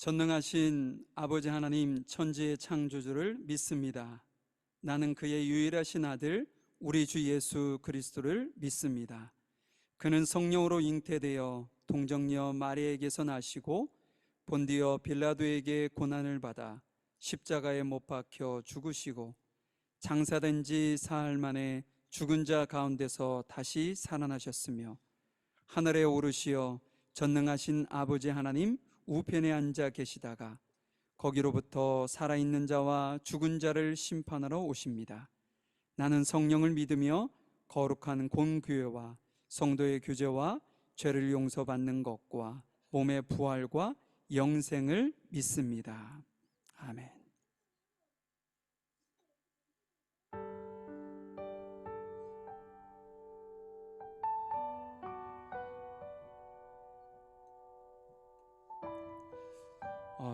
전능하신 아버지 하나님 천지의 창조주를 믿습니다. 나는 그의 유일하신 아들 우리 주 예수 그리스도를 믿습니다. 그는 성령으로 잉태되어 동정녀 마리아에게서 나시고 본디어 빌라도에게 고난을 받아 십자가에 못 박혀 죽으시고 장사된 지 사흘 만에 죽은 자 가운데서 다시 살아나셨으며 하늘에 오르시어 전능하신 아버지 하나님 우편에 앉아 계시다가 거기로부터 살아있는 자와 죽은 자를 심판하러 오십니다. 나는 성령을 믿으며 거룩한 공교회와 성도의 교제와 죄를 용서받는 것과 몸의 부활과 영생을 믿습니다. 아멘.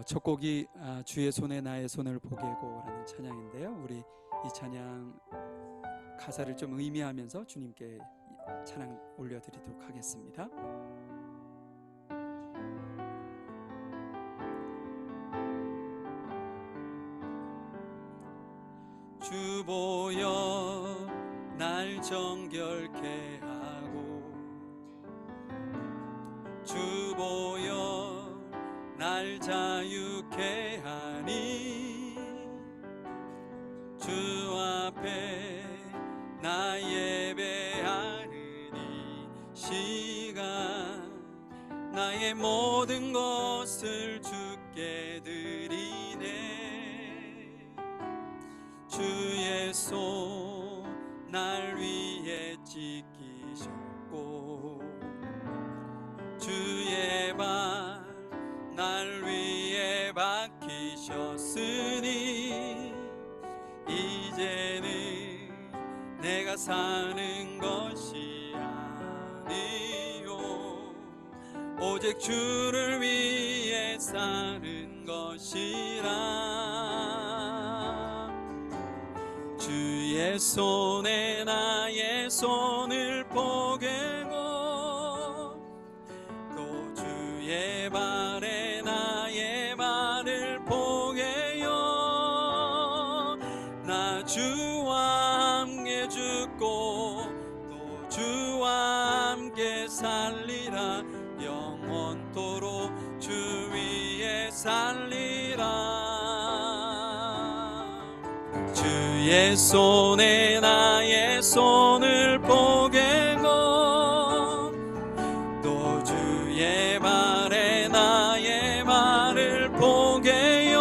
첫 곡이 주의 손에 나의 손을 보게고라는 찬양인데요. 우리 이 찬양 가사를 좀 의미하면서 주님께 찬양 올려드리도록 하겠습니다. 주 보여 날 정결케 하고 주 보여 날 자유케 하니 주 앞에 나 예배하느니 시간 나의 모든 것을 주께 드리네. 주의 손 날 위에 지키셨고 주의 발 날 위에 박히셨으니 이제는 내가 사는 것이 아니요 오직 주를 위해 사는 것이라. 주의 손에 나의 손을 포개고 또 주의 발에 나의 발을 포개요. 나 주와 함께 죽고 또 주와 함께 살리라. 영원토록 주 위에 살리라. 주의 손에 나의 손을 포개고 또 주의 발에 나의 발을 포개요.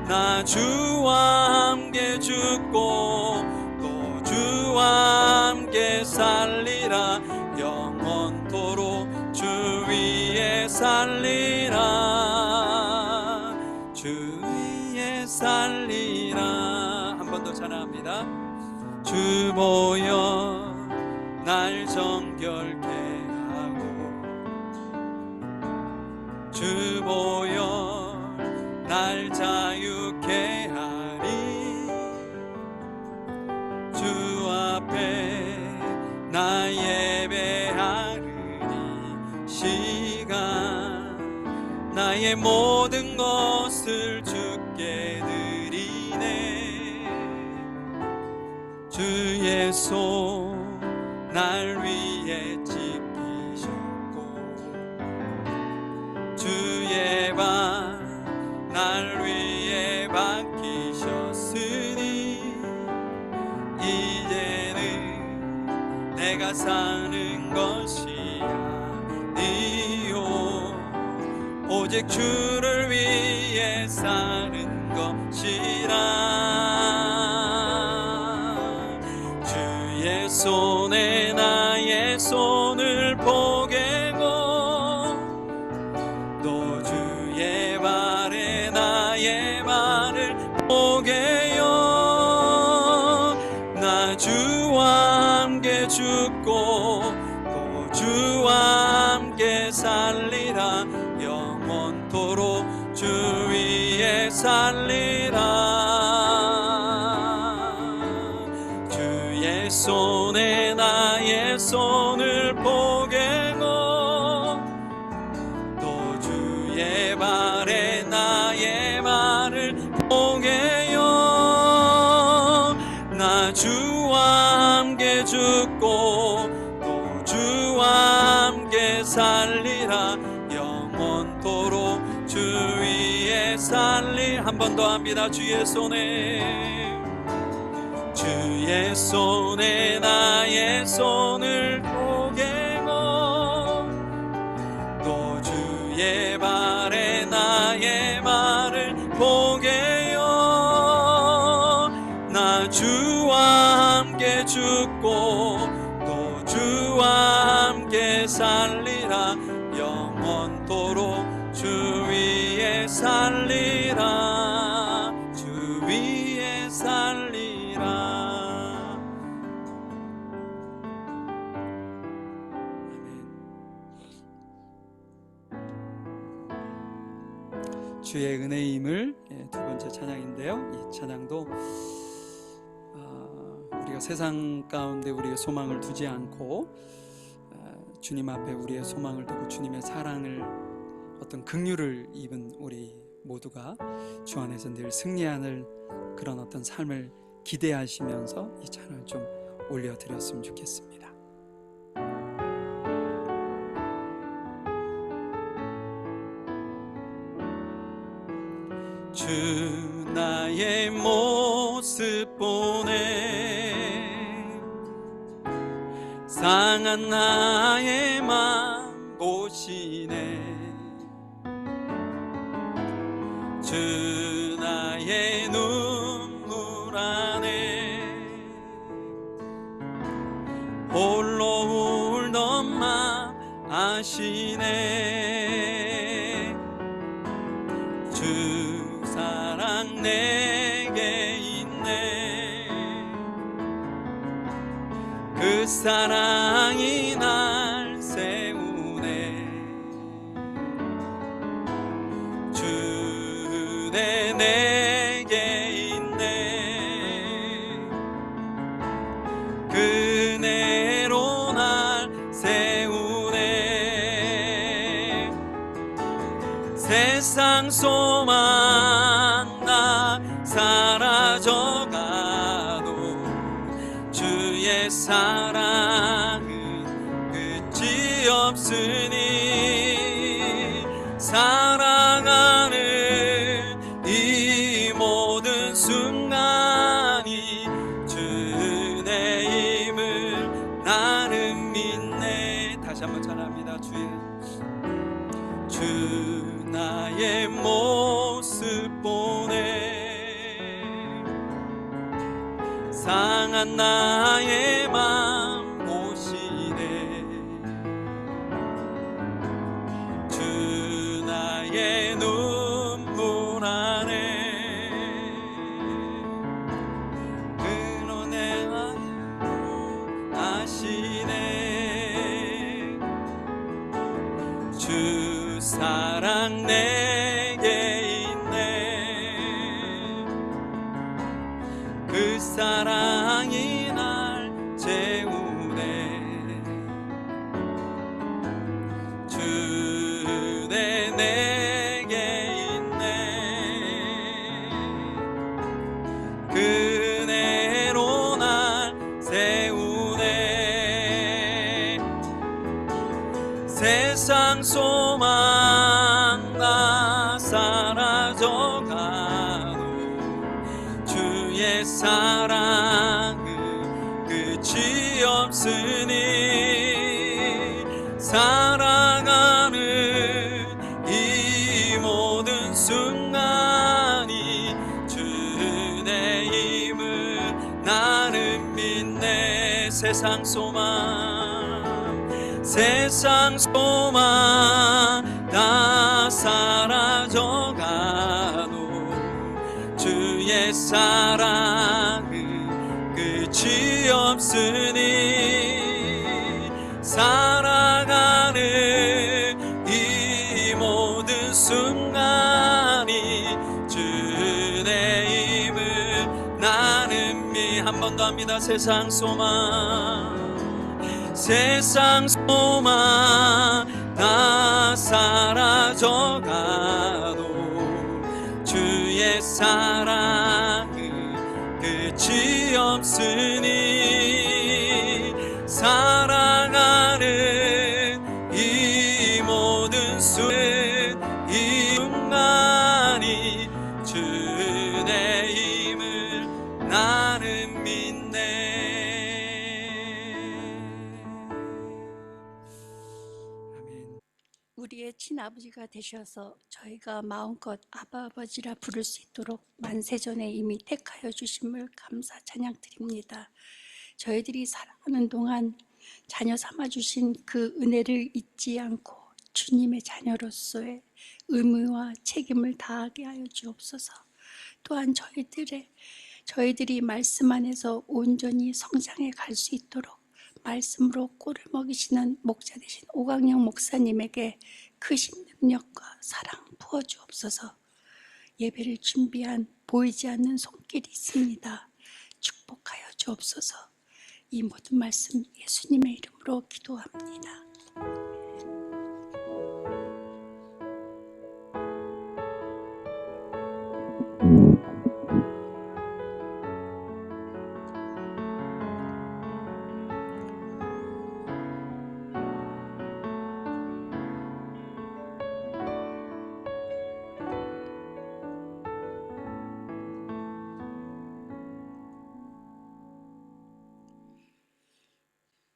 나 주와 함께 죽고 또 주와 함께 살리라. 영원토록 주 위에 살리라. 주 위에 살리라. 한 번 더 찬양합니다. 주 보여 날 정결케 하고 주 보여 날 자유케 하니 주 앞에 나 예배하느니 시간 나의 모든 것을 주께 드리네. 주의 손 날 위에 지키셨고 주의 발 날 위에 박히셨으니 이제는 내가 사는 것이 아니요 오직 주를 위해 사는 것이라. 주의 손에 나의 손을 포개고 또 주의 발에 나의 발을 포개요. 나 주와 함께 죽고 또 주와 함께 살리라. 영원토록 주 위에 살리라. 주의 손에 나의 손을 포개고 또 주의 함께 살리라. 영원토록 주 위에 살리. 한 번 더 합니다. 주의 손에, 주의 손에 나의 손을 포개고, 또 주의 발에 나의 발을 포개요. 나 주와 함께 죽고 또 주와 함께 살리라. 영원토록 주 위에 살리라. 주 위에 살리라. 아멘. 주의 은혜의 힘을 두 번째 찬양인데요. 이 찬양도 우리가 세상 가운데 우리의 소망을 두지 않고 주님 앞에 우리의 소망을 두고 주님의 사랑을, 어떤 긍휼을 입은 우리 모두가 주 안에서 늘 승리하는 그런 어떤 삶을 기대하시면서 이 찬양을 좀 올려드렸으면 좋겠습니다. 주 나의 모습 보네, 상한 나의 맘 보시네. 주 나의 눈물 안에 홀로 울던 맘 아시네. 주 사랑 내게 있네. 그 사랑이 날 세우네. 주내 내게 있네. 그네로 날 세우네. 세상 소망 나 사라져가도 주의 사랑은 끝이 없으니, 사랑하는 이 모든 순간이 주의 힘을 나는 믿네. 다시 한번 찬양합니다. 주 나의 모습 보네, 상한 나의 맘 보시네. 주 나의 눈물 안에 그노내 아시네. 주 사랑 내게 있네. 그 사랑이 날 채우네. 주내 내게 있네. 그네로 날 세우네. 세상 소망 나 사라져가도 주의 사랑은 끝이 없으니, 사랑하는 이 모든 순간이 주의 힘을 나는 믿네. 세상 소망, 세상 소망 다 사라져가도 주의 사랑은 끝이 없으니, 사랑하는 이 모든 순간이 주의 힘을 나는 한 번 더 합니다. 세상 소망, 세상 소망 다 사라져가도 주의 사랑은 끝이 없으니, 사랑하는 이 우리의 친아버지가 되셔서 저희가 마음껏 아바 아버지라 부를 수 있도록 만세전에 이미 택하여 주심을 감사 찬양드립니다. 저희들이 살아가는 동안 자녀 삼아 주신 그 은혜를 잊지 않고 주님의 자녀로서의 의무와 책임을 다하게 하여 주옵소서. 또한 저희들이 말씀 안에서 온전히 성장해 갈 수 있도록 말씀으로 꼴을 먹이시는 목자 되신 오강영 목사님에게 크신 능력과 사랑 부어 주옵소서. 예배를 준비한 보이지 않는 손길이 있습니다. 축복하여 주옵소서. 이 모든 말씀 예수님의 이름으로 기도합니다.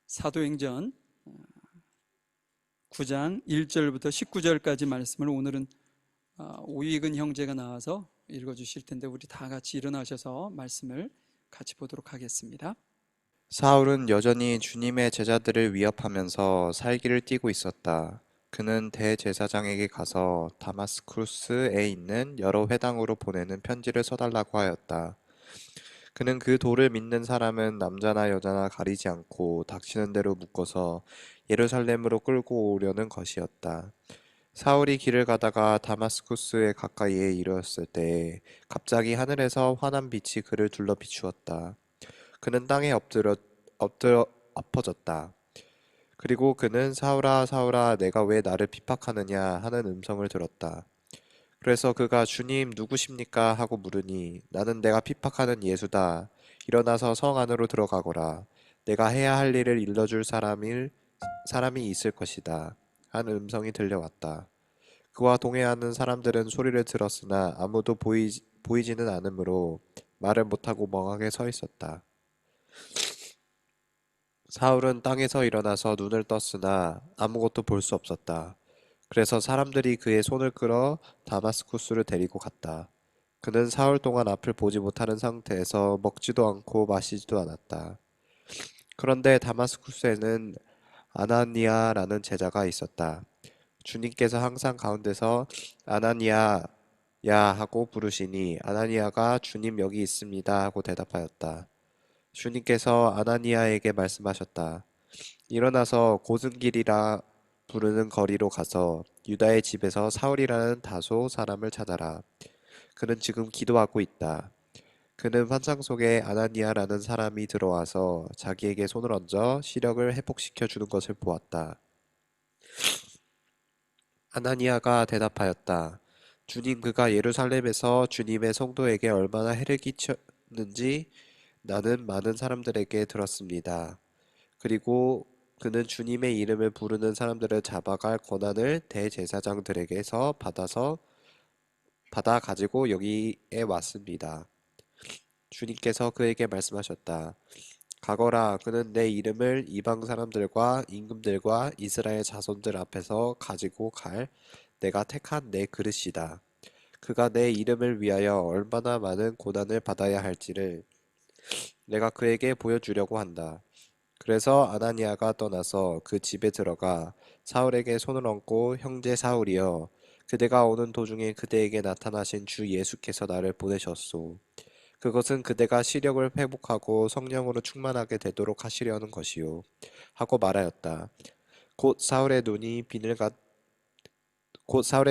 사도행전 9장 1절부터 19절까지 말씀을 오늘은 오익은 형제가 나와서 읽어주실 텐데 우리 다 같이 일어나셔서 말씀을 같이 보도록 하겠습니다. 사울은 여전히 주님의 제자들을 위협하면서 살기를 띠고 있었다. 그는 대제사장에게 가서 다마스쿠스에 있는 여러 회당으로 보내는 편지를 써달라고 하였다. 그는 그 도를 믿는 사람은 남자나 여자나 가리지 않고 닥치는 대로 묶어서 예루살렘으로 끌고 오려는 것이었다. 사울이 길을 가다가 다마스쿠스에 가까이에 이르렀을 때 갑자기 하늘에서 환한 빛이 그를 둘러 비추었다. 그는 땅에 엎드려 엎어졌다. 그리고 그는 사울아 사울아 내가 왜 나를 비박하느냐 하는 음성을 들었다. 그래서 그가 주님 누구십니까 하고 물으니 나는 내가 핍박하는 예수다. 일어나서 성 안으로 들어가거라. 내가 해야 할 일을 일러줄 사람이 있을 것이다. 하는 음성이 들려왔다. 그와 동행하는 사람들은 소리를 들었으나 아무도 보이지는 않으므로 말을 못하고 멍하게 서 있었다. 사울은 땅에서 일어나서 눈을 떴으나 아무것도 볼 수 없었다. 그래서 사람들이 그의 손을 끌어 다마스쿠스를 데리고 갔다. 그는 사흘 동안 앞을 보지 못하는 상태에서 먹지도 않고 마시지도 않았다. 그런데 다마스쿠스에는 아나니아라는 제자가 있었다. 주님께서 항상 가운데서 아나니아야 하고 부르시니 아나니아가 주님 여기 있습니다 하고 대답하였다. 주님께서 아나니아에게 말씀하셨다. 일어나서 고승길이라 부르는 거리로 가서 유다의 집에서 사울이라는 다소 사람을 찾아라. 그는 지금 기도하고 있다. 그는 환상 속에 아나니아라는 사람이 들어와서 자기에게 손을 얹어 시력을 회복시켜 주는 것을 보았다. 아나니아가 대답하였다. 주님, 그가 예루살렘에서 주님의 성도에게 얼마나 해를 끼쳤는지 나는 많은 사람들에게 들었습니다. 그리고 그는 주님의 이름을 부르는 사람들을 잡아갈 권한을 대제사장들에게서 받아 가지고 여기에 왔습니다. 주님께서 그에게 말씀하셨다. 가거라. 그는 내 이름을 이방 사람들과 임금들과 이스라엘 자손들 앞에서 가지고 갈 내가 택한 내 그릇이다. 그가 내 이름을 위하여 얼마나 많은 고난을 받아야 할지를 내가 그에게 보여주려고 한다. 그래서 아나니아가 떠나서 그 집에 들어가 사울에게 손을 얹고 형제 사울이여 그대가 오는 도중에 그대에게 나타나신 주 예수께서 나를 보내셨소. 그것은 그대가 시력을 회복하고 성령으로 충만하게 되도록 하시려는 것이요 하고 말하였다. 곧 사울의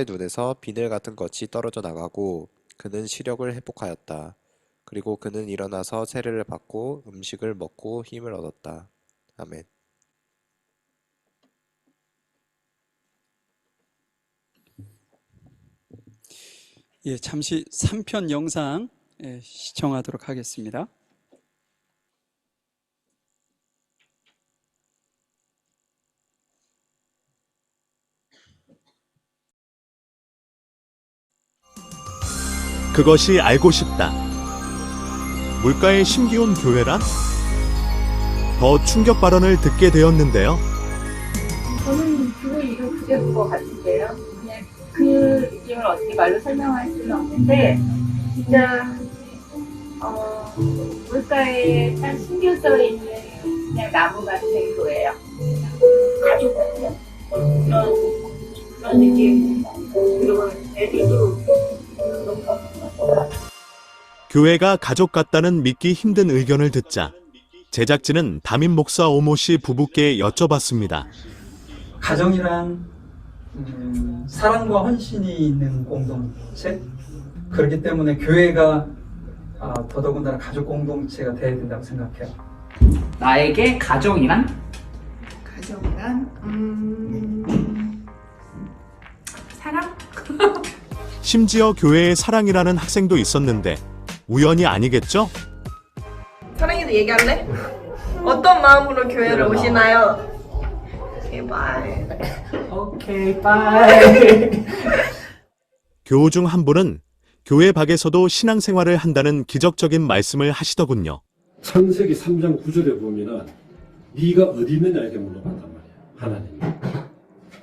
눈에서 비늘 같은 것이 떨어져 나가고 그는 시력을 회복하였다. 그리고 그는 일어나서 세례를 받고 음식을 먹고 힘을 얻었다. 아멘. 예, 잠시 3편 영상 시청하도록 하겠습니다. 그것이 알고 싶다. 물가에 심기운 교회란? 더 충격 발언을 듣게 되었는데요. 저는 그 이름 그대로인 것 같은데요. 그냥 그 느낌을 어떻게 말로 설명할 수는 없는데, 진짜, 물가에 딱 숨겨져 있는 그냥 나무 같은 교회예요. 가족 같은 그런 느낌. 그리고 애들도 너무 교회가 가족 같다는 믿기 힘든 의견을 듣자 제작진은 담임 목사 오모 씨 부부께 여쭤봤습니다. 가정이란 사랑과 헌신이 있는 공동체, 그렇기 때문에 교회가 더더군다나 가족 공동체가 돼야 된다고 생각해요. 나에게 가정이란? 사랑? 심지어 교회에 사랑이라는 학생도 있었는데 우연이 아니겠죠? 사랑이도 얘기할래? 어떤 마음으로 교회를 오시나요? 제발. 오케이, 바이. 교우 중 한 분은 교회 밖에서도 신앙생활을 한다는 기적적인 말씀을 하시더군요. 창세기 3장 9절에 보면은 네가 어디 있느냐 이렇게 물어봤단 말이야. 하나님이.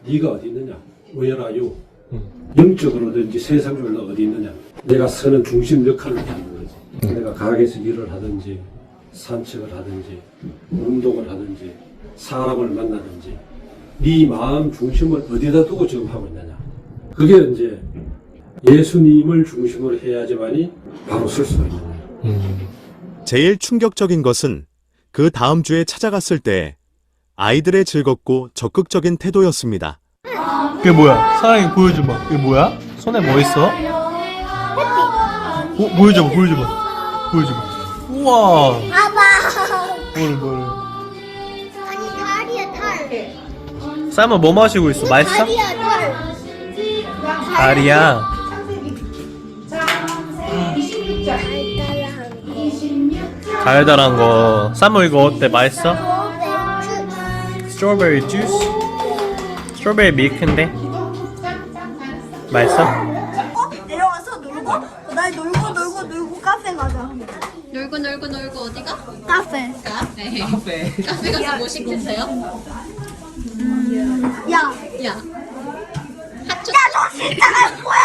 네가 어디 있느냐? where 영적으로든지 세상적으로 어디 있느냐? 내가 서는 중심 역할을 하는 거지. 내가 가게에서 일을 하든지 산책을 하든지 운동을 하든지 사람을 만나든지 네 마음 중심을 어디다 두고 지금 하고 있느냐? 그게 이제 예수님을 중심으로 해야지만이 바로 설 수가 있는 거예요. 제일 충격적인 것은 그 다음 주에 찾아갔을 때 아이들의 즐겁고 적극적인 태도였습니다. 그게 뭐야? 사랑이 보여줘봐. 이게 뭐야? 손에 뭐 있어? 보여줘봐, 보여줘봐. 보여줘봐. 우와. 아빠. 뭘. 아니 달이야 달. 쌈은 뭐 마시고 있어? 맛있어? 달이야 달. 달이야. 달달한 거. 쌈은 이거 어때? 맛있어? 스트로베리 주스? 스트로베리 밀크인데? 맛있어? 내려와서 놀고 날 놀고 카페 가자. 놀고 어디가? 카페. 카페 가서 뭐 시키세요? 야. 핫초. 너 진짜 갈 거야?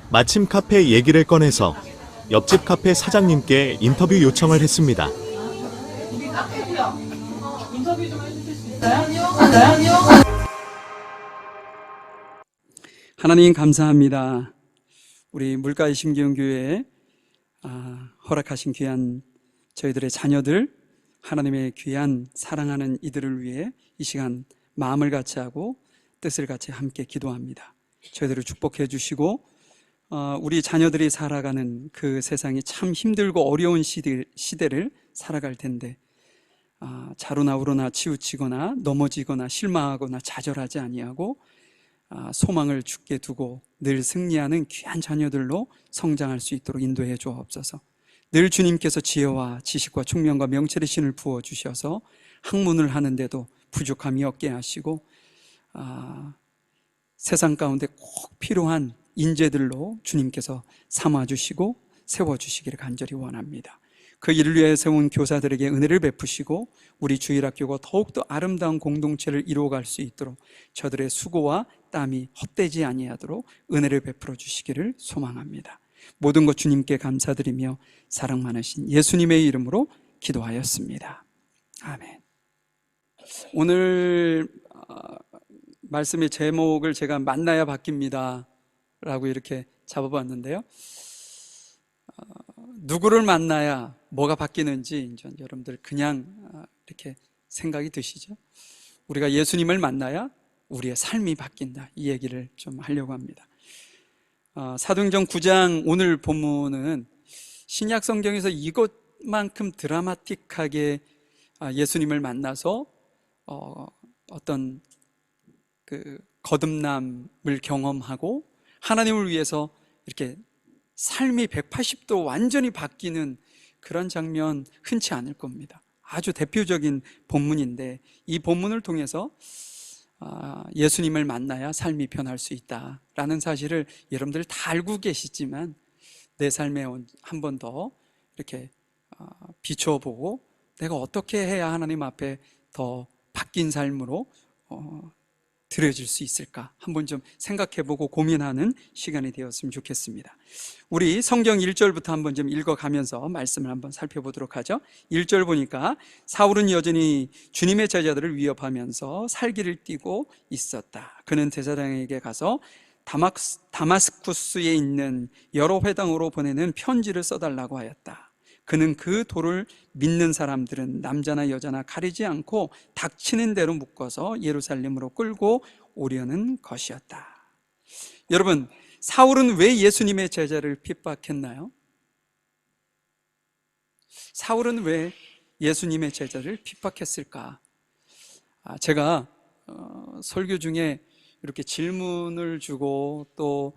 마침 카페 얘기를 꺼내서 옆집 카페 사장님께 인터뷰 요청을 했습니다. 하나님 감사합니다. 우리 물가의 심기운 교회에 허락하신 귀한 저희들의 자녀들, 하나님의 귀한 사랑하는 이들을 위해 이 시간 마음을 같이 하고 뜻을 같이 함께 기도합니다. 저희들을 축복해 주시고 우리 자녀들이 살아가는 그 세상이 참 힘들고 어려운 시대를 살아갈 텐데 자루나 우러나 치우치거나 넘어지거나 실망하거나 좌절하지 아니하고 소망을 주께 두고 늘 승리하는 귀한 자녀들로 성장할 수 있도록 인도해 주옵소서. 늘 주님께서 지혜와 지식과 총명과 명철의 신을 부어주셔서 학문을 하는데도 부족함이 없게 하시고 세상 가운데 꼭 필요한 인재들로 주님께서 삼아주시고 세워주시기를 간절히 원합니다. 그 일을 위해 세운 교사들에게 은혜를 베푸시고 우리 주일학교가 더욱더 아름다운 공동체를 이루어갈 수 있도록 저들의 수고와 땀이 헛되지 아니하도록 은혜를 베풀어 주시기를 소망합니다. 모든 것 주님께 감사드리며 사랑 많으신 예수님의 이름으로 기도하였습니다. 아멘. 오늘 말씀의 제목을 제가 만나야 바뀝니다 라고 이렇게 잡아봤는데요. 누구를 만나야 뭐가 바뀌는지 여러분들 그냥 이렇게 생각이 드시죠? 우리가 예수님을 만나야 우리의 삶이 바뀐다, 이 얘기를 좀 하려고 합니다. 사도행전 9장 오늘 본문은 신약 성경에서 이것만큼 드라마틱하게 예수님을 만나서 어떤 그 거듭남을 경험하고 하나님을 위해서 이렇게 삶이 180도 완전히 바뀌는 그런 장면 흔치 않을 겁니다. 아주 대표적인 본문인데 이 본문을 통해서 예수님을 만나야 삶이 변할 수 있다라는 사실을 여러분들 다 알고 계시지만 내 삶에 한 번 더 이렇게 비춰보고 내가 어떻게 해야 하나님 앞에 더 바뀐 삶으로 드려질 수 있을까? 한번 좀 생각해보고 고민하는 시간이 되었으면 좋겠습니다. 우리 성경 1절부터 한번 좀 읽어가면서 말씀을 한번 살펴보도록 하죠. 1절 보니까 사울은 여전히 주님의 제자들을 위협하면서 살기를 띠고 있었다. 그는 제사장에게 가서 다마스쿠스에 있는 여러 회당으로 보내는 편지를 써달라고 하였다. 그는 그 돌을 믿는 사람들은 남자나 여자나 가리지 않고 닥치는 대로 묶어서 예루살렘으로 끌고 오려는 것이었다. 여러분, 사울은 왜 예수님의 제자를 핍박했나요? 사울은 왜 예수님의 제자를 핍박했을까? 제가 설교 중에 이렇게 질문을 주고 또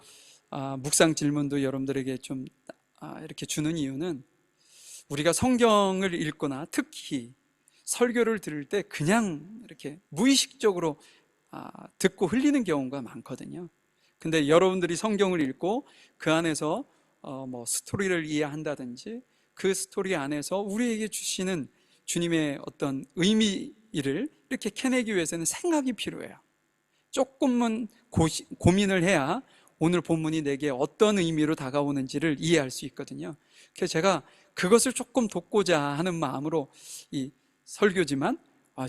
묵상 질문도 여러분들에게 좀 이렇게 주는 이유는 우리가 성경을 읽거나 특히 설교를 들을 때 그냥 이렇게 무의식적으로 듣고 흘리는 경우가 많거든요. 근데 여러분들이 성경을 읽고 그 안에서 뭐 스토리를 이해한다든지 그 스토리 안에서 우리에게 주시는 주님의 어떤 의미를 이렇게 캐내기 위해서는 생각이 필요해요. 조금은 고민을 해야 오늘 본문이 내게 어떤 의미로 다가오는지를 이해할 수 있거든요. 그래서 제가 그것을 조금 돕고자 하는 마음으로 이 설교지만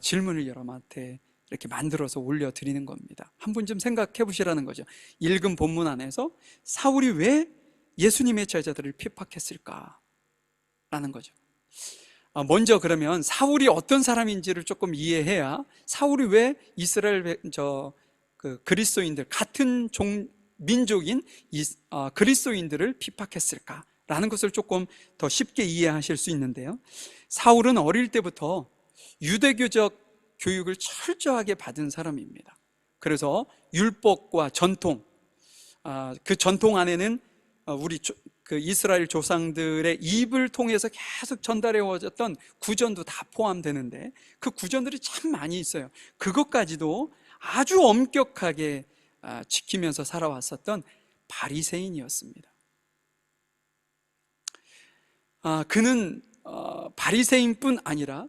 질문을 여러분한테 이렇게 만들어서 올려드리는 겁니다. 한번 좀 생각해 보시라는 거죠. 읽은 본문 안에서 사울이 왜 예수님의 제자들을 핍박했을까? 라는 거죠. 먼저 그러면 사울이 어떤 사람인지를 조금 이해해야 사울이 왜 이스라엘 그리스도인들 같은 민족인 그리스도인들을 핍박했을까? 라는 것을 조금 더 쉽게 이해하실 수 있는데요. 사울은 어릴 때부터 유대교적 교육을 철저하게 받은 사람입니다. 그래서 율법과 전통, 그 전통 안에는 우리 그 이스라엘 조상들의 입을 통해서 계속 전달해 오졌던 구전도 다 포함되는데 그 구전들이 참 많이 있어요. 그것까지도 아주 엄격하게 지키면서 살아왔었던 바리새인이었습니다. 그는 바리새인뿐 아니라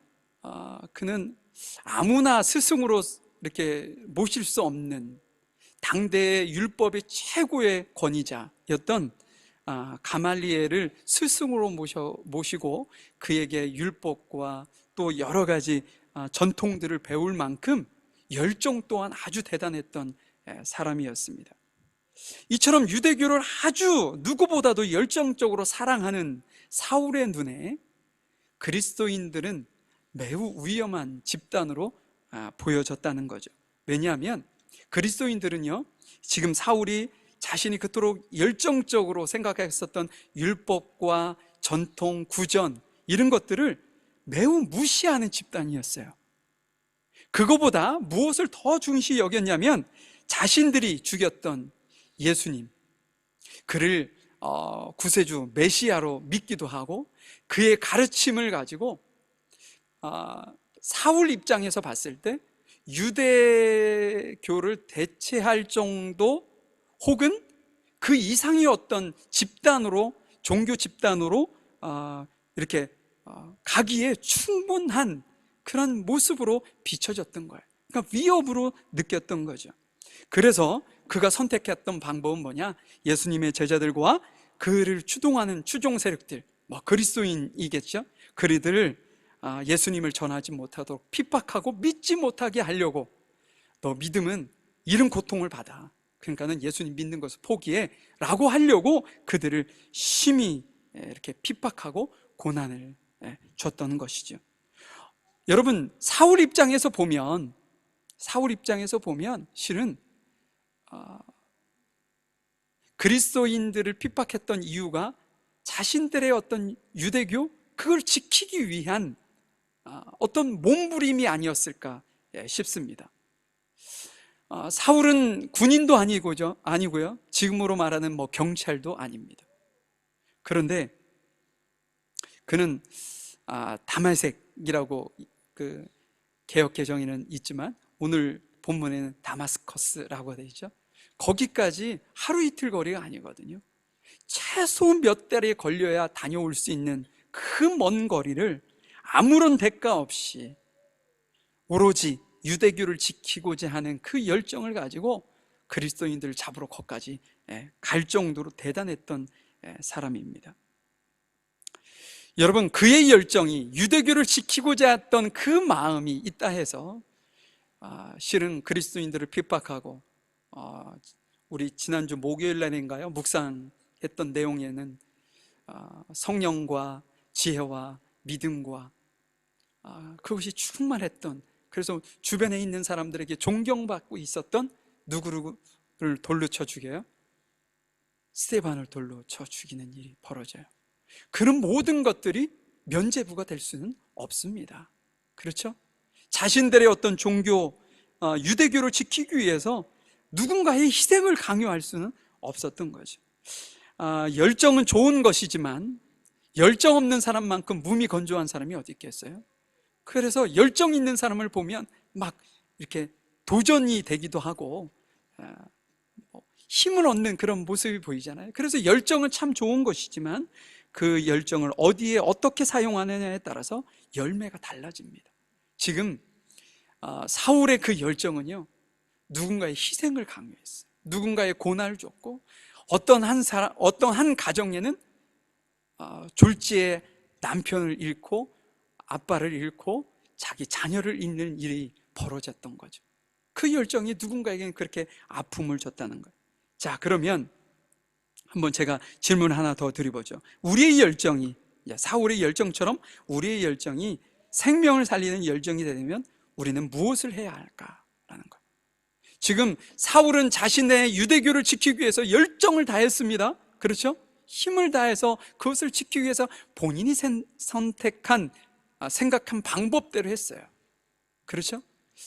그는 아무나 스승으로 이렇게 모실 수 없는 당대의 율법의 최고의 권위자였던 가말리엘을 스승으로 모시고 그에게 율법과 또 여러 가지 전통들을 배울 만큼 열정 또한 아주 대단했던 사람이었습니다. 이처럼 유대교를 아주 누구보다도 열정적으로 사랑하는 사울의 눈에 그리스도인들은 매우 위험한 집단으로 보여졌다는 거죠. 왜냐하면 그리스도인들은요, 지금 사울이 자신이 그토록 열정적으로 생각했었던 율법과 전통, 구전 이런 것들을 매우 무시하는 집단이었어요. 그거보다 무엇을 더 중시 여겼냐면 자신들이 죽였던 예수님, 그를 구세주 메시아로 믿기도 하고 그의 가르침을 가지고 사울 입장에서 봤을 때 유대교를 대체할 정도 혹은 그 이상의 어떤 집단으로, 종교 집단으로 이렇게 가기에 충분한 그런 모습으로 비춰졌던 거예요. 그러니까 위협으로 느꼈던 거죠. 그래서 그가 선택했던 방법은 뭐냐? 예수님의 제자들과 그를 추동하는 추종 세력들, 그리스도인이겠죠? 그들을 예수님을 전하지 못하도록 핍박하고 믿지 못하게 하려고, 너 믿으면 이런 고통을 받아, 그러니까는 예수님 믿는 것을 포기해 라고 하려고 그들을 심히 이렇게 핍박하고 고난을 줬던 것이죠. 여러분, 사울 입장에서 보면 실은 그리스도인들을 핍박했던 이유가 자신들의 어떤 유대교, 그걸 지키기 위한 어떤 몸부림이 아니었을까 싶습니다. 사울은 군인도 아니고요. 지금으로 말하는 경찰도 아닙니다. 그런데 그는 다메섹이라고 그 개역 개정에는 있지만 오늘 본문에는 다마스커스라고 되어 있죠. 거기까지 하루 이틀 거리가 아니거든요. 최소 몇 달에 걸려야 다녀올 수 있는 그 먼 거리를 아무런 대가 없이 오로지 유대교를 지키고자 하는 그 열정을 가지고 그리스도인들을 잡으러 거기까지 갈 정도로 대단했던 사람입니다. 여러분, 그의 열정이 유대교를 지키고자 했던 그 마음이 있다 해서 실은 그리스도인들을 핍박하고, 우리 지난주 목요일 날인가요? 묵상했던 내용에는 성령과 지혜와 믿음과 그것이 충만했던, 그래서 주변에 있는 사람들에게 존경받고 있었던 누구를 돌로 쳐 죽여요? 스데반을 돌로 쳐 죽이는 일이 벌어져요. 그런 모든 것들이 면죄부가 될 수는 없습니다. 그렇죠? 자신들의 어떤 종교, 유대교를 지키기 위해서 누군가의 희생을 강요할 수는 없었던 거죠. 열정은 좋은 것이지만 열정 없는 사람만큼 몸이 건조한 사람이 어디 있겠어요? 그래서 열정 있는 사람을 보면 막 이렇게 도전이 되기도 하고 힘을 얻는 그런 모습이 보이잖아요. 그래서 열정은 참 좋은 것이지만 그 열정을 어디에 어떻게 사용하느냐에 따라서 열매가 달라집니다. 지금 사울의 그 열정은요, 누군가의 희생을 강요했어요. 누군가의 고난을 줬고, 어떤 한 가정에는 졸지에 남편을 잃고 아빠를 잃고 자기 자녀를 잃는 일이 벌어졌던 거죠. 그 열정이 누군가에게는 그렇게 아픔을 줬다는 거예요. 자, 그러면 한번 제가 질문 하나 더 드려보죠. 우리의 열정이, 사울의 열정처럼 우리의 열정이 생명을 살리는 열정이 되려면 우리는 무엇을 해야 할까라는 거예요. 지금 사울은 자신의 유대교를 지키기 위해서 열정을 다했습니다. 그렇죠? 힘을 다해서 그것을 지키기 위해서 본인이 생각한 방법대로 했어요. 그렇죠?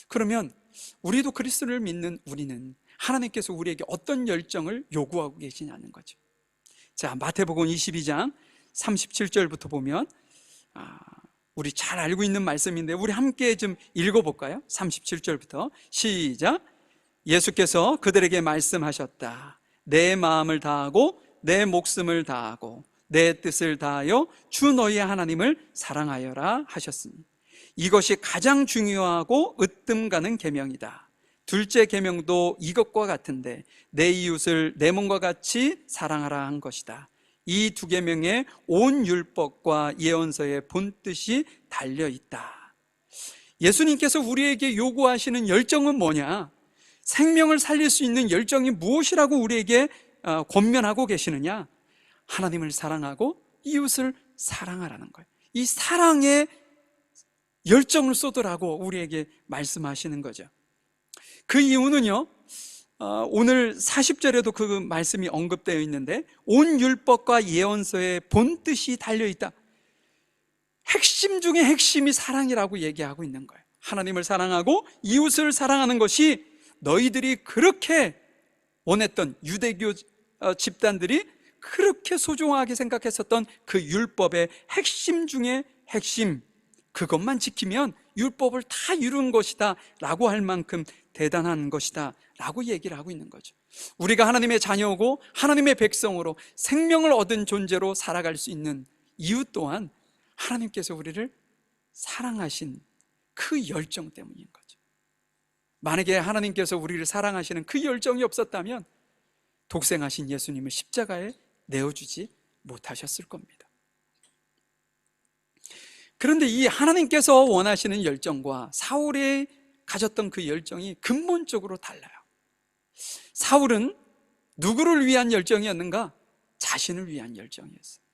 그러면 우리도 그리스도를 믿는 우리는 하나님께서 우리에게 어떤 열정을 요구하고 계시냐는 거죠. 자, 마태복음 22장 37절부터 보면 우리 잘 알고 있는 말씀인데 우리 함께 좀 읽어볼까요? 37절부터 시작. 예수께서 그들에게 말씀하셨다. 내 마음을 다하고 내 목숨을 다하고 내 뜻을 다하여 주 너희의 하나님을 사랑하여라 하셨으니 이것이 가장 중요하고 으뜸 가는 계명이다. 둘째 계명도 이것과 같은데 내 이웃을 내 몸과 같이 사랑하라 한 것이다. 이 두 계명에 온 율법과 예언서의 본뜻이 달려있다. 예수님께서 우리에게 요구하시는 열정은 뭐냐? 생명을 살릴 수 있는 열정이 무엇이라고 우리에게 권면하고 계시느냐? 하나님을 사랑하고 이웃을 사랑하라는 거예요. 이 사랑에 열정을 쏟으라고 우리에게 말씀하시는 거죠. 그 이유는요, 오늘 40절에도 그 말씀이 언급되어 있는데 온 율법과 예언서의 본뜻이 달려있다. 핵심 중에 핵심이 사랑이라고 얘기하고 있는 거예요. 하나님을 사랑하고 이웃을 사랑하는 것이 너희들이 그렇게 원했던 유대교 집단들이 그렇게 소중하게 생각했었던 그 율법의 핵심 중에 핵심, 그것만 지키면 율법을 다 이룬 것이다 라고 할 만큼 대단한 것이다 라고 얘기를 하고 있는 거죠. 우리가 하나님의 자녀고 하나님의 백성으로 생명을 얻은 존재로 살아갈 수 있는 이유 또한 하나님께서 우리를 사랑하신 그 열정 때문인 거죠. 만약에 하나님께서 우리를 사랑하시는 그 열정이 없었다면 독생하신 예수님을 십자가에 내어주지 못하셨을 겁니다. 그런데 이 하나님께서 원하시는 열정과 사울이 가졌던 그 열정이 근본적으로 달라요. 사울은 누구를 위한 열정이었는가? 자신을 위한 열정이었어요.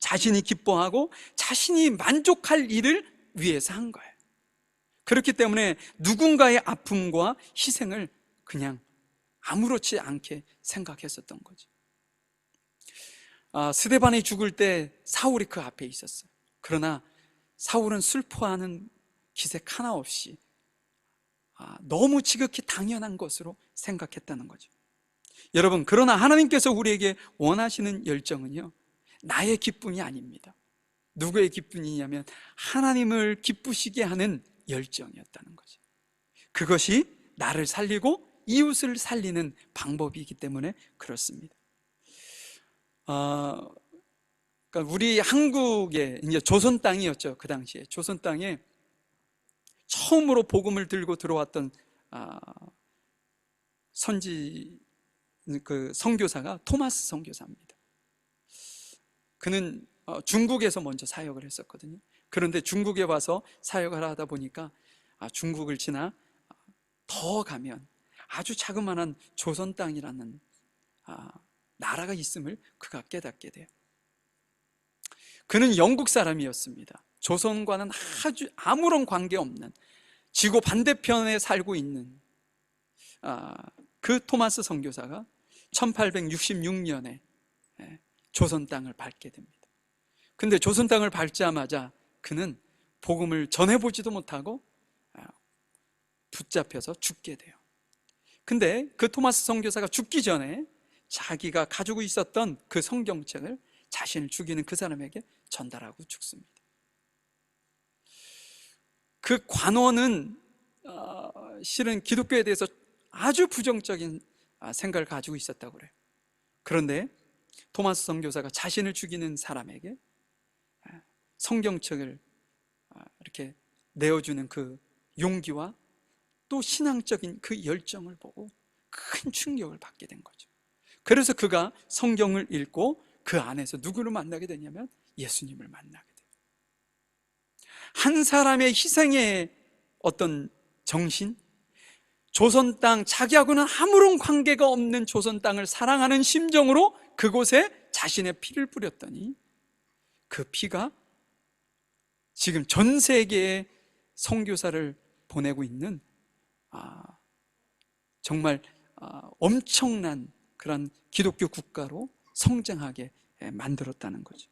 자신이 기뻐하고 자신이 만족할 일을 위해서 한 거예요. 그렇기 때문에 누군가의 아픔과 희생을 그냥 아무렇지 않게 생각했었던 거죠. 스데반이 죽을 때 사울이 그 앞에 있었어요. 그러나 사울은 슬퍼하는 기색 하나 없이 너무 지극히 당연한 것으로 생각했다는 거죠. 여러분, 그러나 하나님께서 우리에게 원하시는 열정은요, 나의 기쁨이 아닙니다. 누구의 기쁨이냐면 하나님을 기쁘시게 하는 열정이었다는 거죠. 그것이 나를 살리고 이웃을 살리는 방법이기 때문에 그렇습니다. 그러니까 우리 한국의 이제 조선 땅이었죠. 그 당시에 조선 땅에 처음으로 복음을 들고 들어왔던 선교사가 토마스 선교사입니다. 그는 중국에서 먼저 사역을 했었거든요. 그런데 중국에 와서 사역을 하다 보니까 중국을 지나 더 가면 아주 자그마한 조선 땅이라는 나라가 있음을 그가 깨닫게 돼요. 그는 영국 사람이었습니다. 조선과는 아주 아무런 관계없는 지구 반대편에 살고 있는 그 토마스 선교사가 1866년에 조선 땅을 밟게 됩니다. 근데 조선 땅을 밟자마자 그는 복음을 전해보지도 못하고 붙잡혀서 죽게 돼요. 근데 그 토마스 선교사가 죽기 전에 자기가 가지고 있었던 그 성경책을 자신을 죽이는 그 사람에게 전달하고 죽습니다. 그 관원은 실은 기독교에 대해서 아주 부정적인 생각을 가지고 있었다고 그래요. 그런데 토마스 선교사가 자신을 죽이는 사람에게 성경책을 이렇게 내어주는 그 용기와 또 신앙적인 그 열정을 보고 큰 충격을 받게 된 거죠. 그래서 그가 성경을 읽고 그 안에서 누구를 만나게 되냐면 예수님을 만나게 돼요. 한 사람의 희생의 어떤 정신, 조선 땅, 자기하고는 아무런 관계가 없는 조선 땅을 사랑하는 심정으로 그곳에 자신의 피를 뿌렸더니 그 피가 지금 전 세계에 선교사를 보내고 있는 정말 엄청난 그런 기독교 국가로 성장하게 만들었다는 거죠.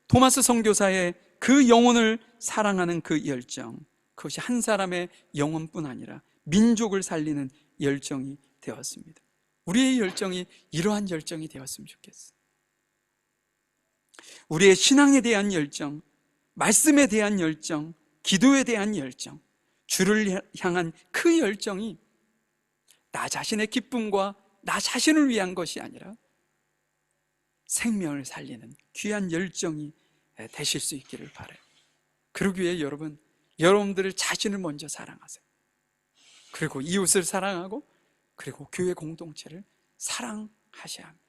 토마스 선교사의 그 영혼을 사랑하는 그 열정, 그것이 한 사람의 영혼뿐 아니라 민족을 살리는 열정이 되었습니다. 우리의 열정이 이러한 열정이 되었으면 좋겠어요. 우리의 신앙에 대한 열정, 말씀에 대한 열정, 기도에 대한 열정, 주를 향한 그 열정이 나 자신의 기쁨과 나 자신을 위한 것이 아니라 생명을 살리는 귀한 열정이 되실 수 있기를 바라요. 그러기 위해 여러분들을 자신을 먼저 사랑하세요. 그리고 이웃을 사랑하고 그리고 교회 공동체를 사랑하셔야 합니다.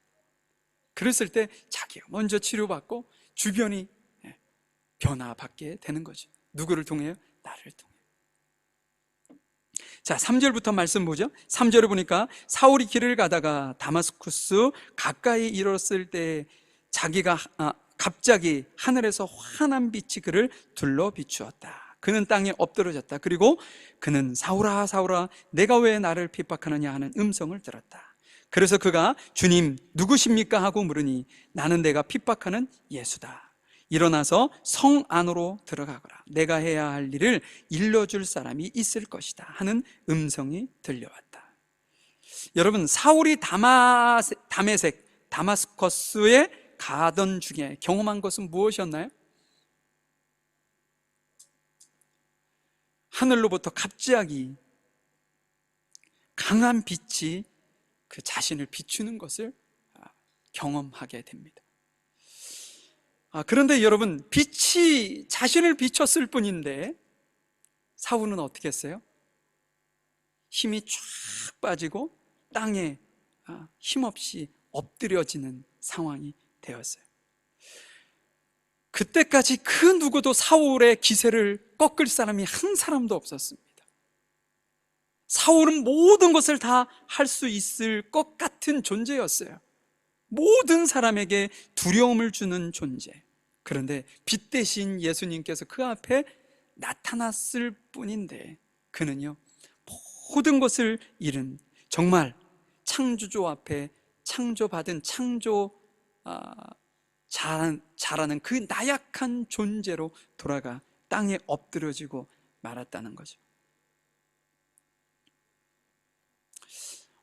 그랬을 때 자기가 먼저 치료받고 주변이 변화받게 되는 거죠. 누구를 통해요? 나를 통해. 자, 3절부터 말씀 보죠. 3절에 보니까 사울이 길을 가다가 다마스쿠스 가까이 이르렀을 때 자기가 갑자기 하늘에서 환한 빛이 그를 둘러 비추었다. 그는 땅에 엎드러졌다. 그리고 그는 사울아 사울아 내가 왜 나를 핍박하느냐 하는 음성을 들었다. 그래서 그가 주님 누구십니까 하고 물으니 나는 내가 핍박하는 예수다. 일어나서 성 안으로 들어가거라. 내가 해야 할 일을 일러줄 사람이 있을 것이다 하는 음성이 들려왔다. 여러분, 사울이 다마스커스에 가던 중에 경험한 것은 무엇이었나요? 하늘로부터 갑자기 강한 빛이 그 자신을 비추는 것을 경험하게 됩니다. 그런데 여러분, 빛이 자신을 비췄을 뿐인데 사울은 어떻게 했어요? 힘이 쫙 빠지고 땅에 힘없이 엎드려지는 상황이 되었어요. 그때까지 그 누구도 사울의 기세를 꺾을 사람이 한 사람도 없었습니다. 사울은 모든 것을 다 할 수 있을 것 같은 존재였어요. 모든 사람에게 두려움을 주는 존재. 그런데 빛 대신 예수님께서 그 앞에 나타났을 뿐인데 그는요, 모든 것을 잃은 정말 창조주 앞에 창조받은 자라는 그 나약한 존재로 돌아가 땅에 엎드려지고 말았다는 거죠.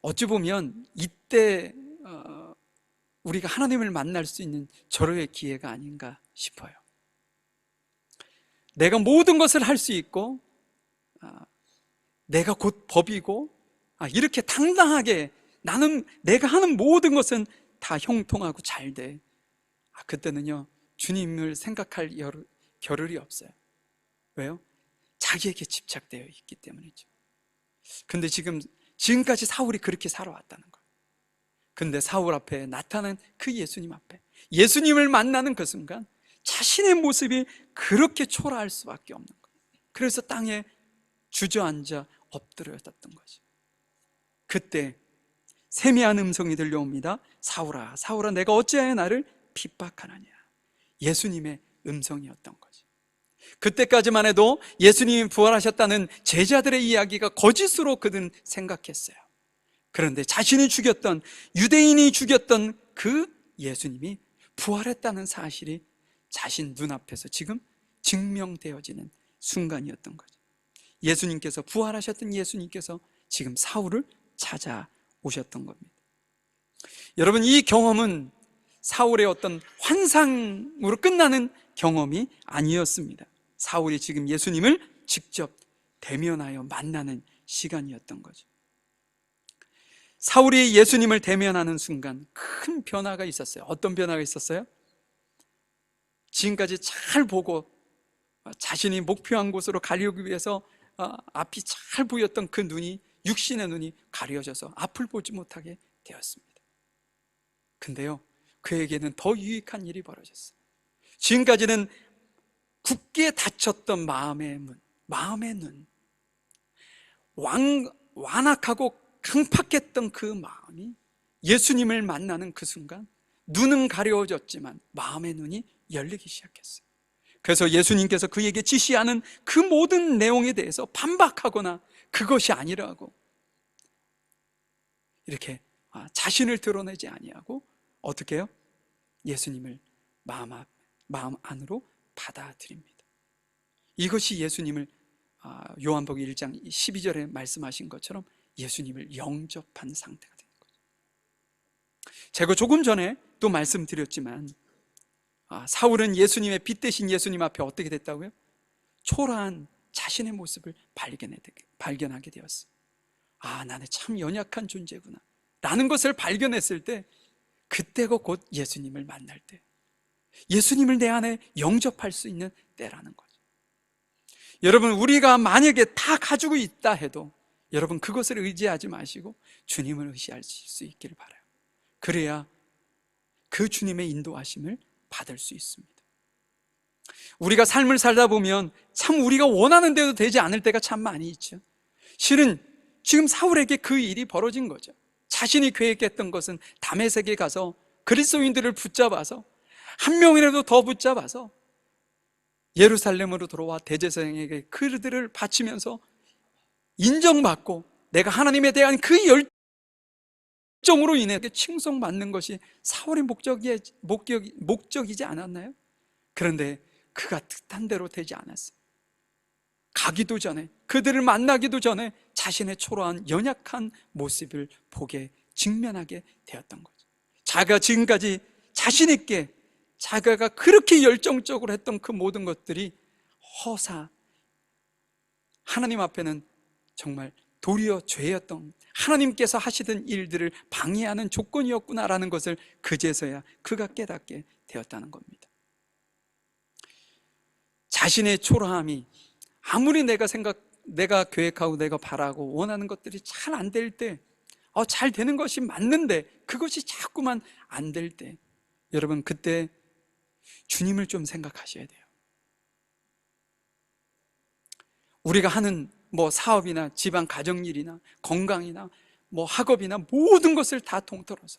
어찌 보면 이때 우리가 하나님을 만날 수 있는 절호의 기회가 아닌가 싶어요. 내가 모든 것을 할 수 있고 내가 곧 법이고 이렇게 당당하게 내가 하는 모든 것은 다 형통하고 잘 돼. 그때는요 주님을 생각할 겨를이 없어요. 왜요? 자기에게 집착되어 있기 때문이죠. 근데 지금까지 사울이 그렇게 살아왔다는 거예요. 근데 사울 앞에 나타난 그 예수님 앞에, 예수님을 만나는 그 순간 자신의 모습이 그렇게 초라할 수밖에 없는 거예요. 그래서 땅에 주저앉아 엎드려졌던 거죠. 그때 세미한 음성이 들려옵니다. 사울아, 사울아, 내가 어찌하여 나를 핍박하느냐. 예수님의 음성이었던 거죠. 그때까지만 해도 예수님이 부활하셨다는 제자들의 이야기가 거짓으로 그들은 생각했어요. 그런데 자신이 죽였던, 유대인이 죽였던 그 예수님이 부활했다는 사실이 자신 눈앞에서 지금 증명되어지는 순간이었던 거죠. 예수님께서, 부활하셨던 예수님께서 지금 사울을 찾아오셨던 겁니다. 여러분, 이 경험은 사울의 어떤 환상으로 끝나는 경험이 아니었습니다. 사울이 지금 예수님을 직접 대면하여 만나는 시간이었던 거죠. 사울이 예수님을 대면하는 순간 큰 변화가 있었어요. 어떤 변화가 있었어요? 지금까지 잘 보고 자신이 목표한 곳으로 가려기 위해서 앞이 잘 보였던 그 눈이, 육신의 눈이 가려져서 앞을 보지 못하게 되었습니다. 근데요, 그에게는 더 유익한 일이 벌어졌어요. 지금까지는 굳게 닫혔던 마음의 눈, 완악하고 강팍했던 그 마음이 예수님을 만나는 그 순간 눈은 가려워졌지만 마음의 눈이 열리기 시작했어요. 그래서 예수님께서 그에게 지시하는 그 모든 내용에 대해서 반박하거나 그것이 아니라고 이렇게 자신을 드러내지 아니하고 어떻게 해요? 예수님을 마음 안으로 받아들입니다. 이것이 예수님을 요한복음 1장 12절에 말씀하신 것처럼 예수님을 영접한 상태가 되는 거죠. 제가 조금 전에 또 말씀드렸지만 사울은 예수님의 빛 대신 예수님 앞에 어떻게 됐다고요? 초라한 자신의 모습을 발견하게 되었어요. 나는 참 연약한 존재구나 라는 것을 발견했을 때, 그때가 곧 예수님을 만날 때, 예수님을 내 안에 영접할 수 있는 때라는 거죠. 여러분, 우리가 만약에 다 가지고 있다 해도 여러분 그것을 의지하지 마시고 주님을 의지하실 수 있기를 바라요. 그래야 그 주님의 인도하심을 받을 수 있습니다. 우리가 삶을 살다 보면 참 우리가 원하는 대로 되지 않을 때가 참 많이 있죠. 실은 지금 사울에게 그 일이 벌어진 거죠. 자신이 계획했던 것은 다메섹에 가서 그리스도인들을 붙잡아서, 한 명이라도 더 붙잡아서 예루살렘으로 들어와 대제사장에게 그들을 바치면서 인정받고 내가 하나님에 대한 그 열정으로 인해 칭송받는 것이 사울의 목적이지 않았나요? 그런데 그가 뜻한 대로 되지 않았어요. 가기도 전에, 그들을 만나기도 전에 자신의 초라한 연약한 모습을 직면하게 되었던 거죠. 자기가 지금까지 자신 있게 자기가 그렇게 열정적으로 했던 그 모든 것들이 허사, 하나님 앞에는 정말 도리어 죄였던, 하나님께서 하시던 일들을 방해하는 조건이었구나라는 것을 그제서야 그가 깨닫게 되었다는 겁니다. 자신의 초라함이 아무리 내가 계획하고 내가 바라고 원하는 것들이 잘 안 될 때, 잘 되는 것이 맞는데 그것이 자꾸만 안 될 때, 여러분 그때 주님을 좀 생각하셔야 돼요. 우리가 하는 사업이나 집안 가정일이나 건강이나 학업이나 모든 것을 다 통틀어서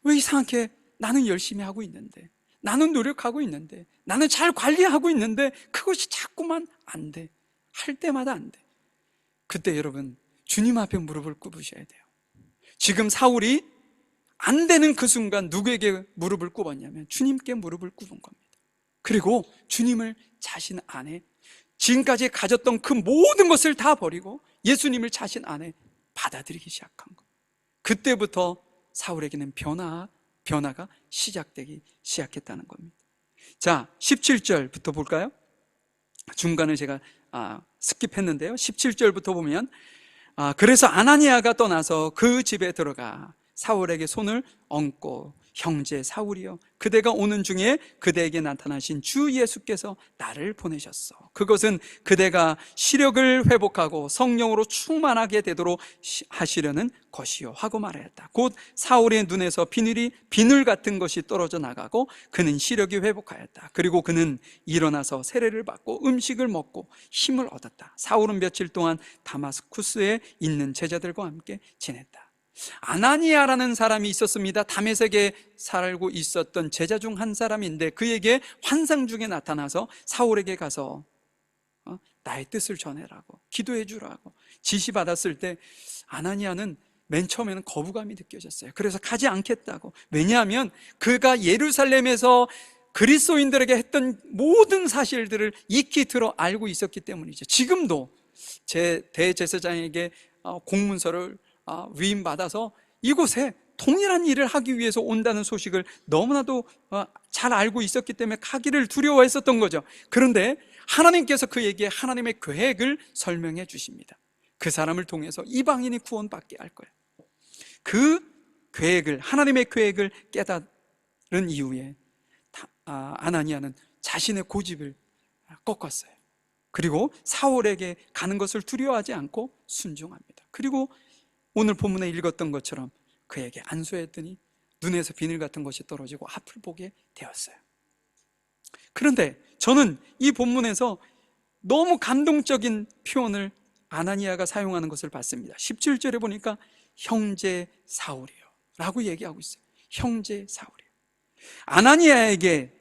왜 이상하게 나는 열심히 하고 있는데, 나는 노력하고 있는데, 나는 잘 관리하고 있는데 그것이 자꾸만 안 돼. 할 때마다 안 돼. 그때 여러분 주님 앞에 무릎을 꿇으셔야 돼요. 지금 사울이 안 되는 그 순간 누구에게 무릎을 꿇었냐면 주님께 무릎을 꿇은 겁니다. 그리고 주님을 자신 안에, 지금까지 가졌던 그 모든 것을 다 버리고 예수님을 자신 안에 받아들이기 시작한 거예요. 그때부터 사울에게는 변화가 시작되기 시작했다는 겁니다. 자, 17절부터 볼까요? 중간을 제가 스킵했는데요. 17절부터 보면 그래서 아나니아가 떠나서 그 집에 들어가 사울에게 손을 얹고 형제 사울이여, 그대가 오는 중에 그대에게 나타나신 주 예수께서 나를 보내셨어. 그것은 그대가 시력을 회복하고 성령으로 충만하게 되도록 하시려는 것이요 하고 말하였다. 곧 사울의 눈에서 비늘 같은 것이 떨어져 나가고 그는 시력이 회복하였다. 그리고 그는 일어나서 세례를 받고 음식을 먹고 힘을 얻었다. 사울은 며칠 동안 다마스쿠스에 있는 제자들과 함께 지냈다. 아나니아라는 사람이 있었습니다. 다메섹에 살고 있었던 제자 중 한 사람인데 그에게 환상 중에 나타나서 사울에게 가서 나의 뜻을 전해라고, 기도해 주라고 지시받았을 때 아나니아는 맨 처음에는 거부감이 느껴졌어요. 그래서 가지 않겠다고. 왜냐하면 그가 예루살렘에서 그리스도인들에게 했던 모든 사실들을 익히 들어 알고 있었기 때문이죠. 지금도 제 대제사장에게 공문서를 위임받아서 이곳에 동일한 일을 하기 위해서 온다는 소식을 너무나도 잘 알고 있었기 때문에 가기를 두려워했었던 거죠. 그런데 하나님께서 그에게 하나님의 계획을 설명해 주십니다. 그 사람을 통해서 이방인이 구원받게 할 거예요. 그 계획을, 하나님의 계획을 깨달은 이후에 아나니아는 자신의 고집을 꺾었어요. 그리고 사울에게 가는 것을 두려워하지 않고 순종합니다. 그리고 오늘 본문에 읽었던 것처럼 그에게 안수했더니 눈에서 비늘 같은 것이 떨어지고 앞을 보게 되었어요. 그런데 저는 이 본문에서 너무 감동적인 표현을 아나니아가 사용하는 것을 봤습니다. 17절에 보니까 형제 사울이요 라고 얘기하고 있어요. 형제 사울이요. 아나니아에게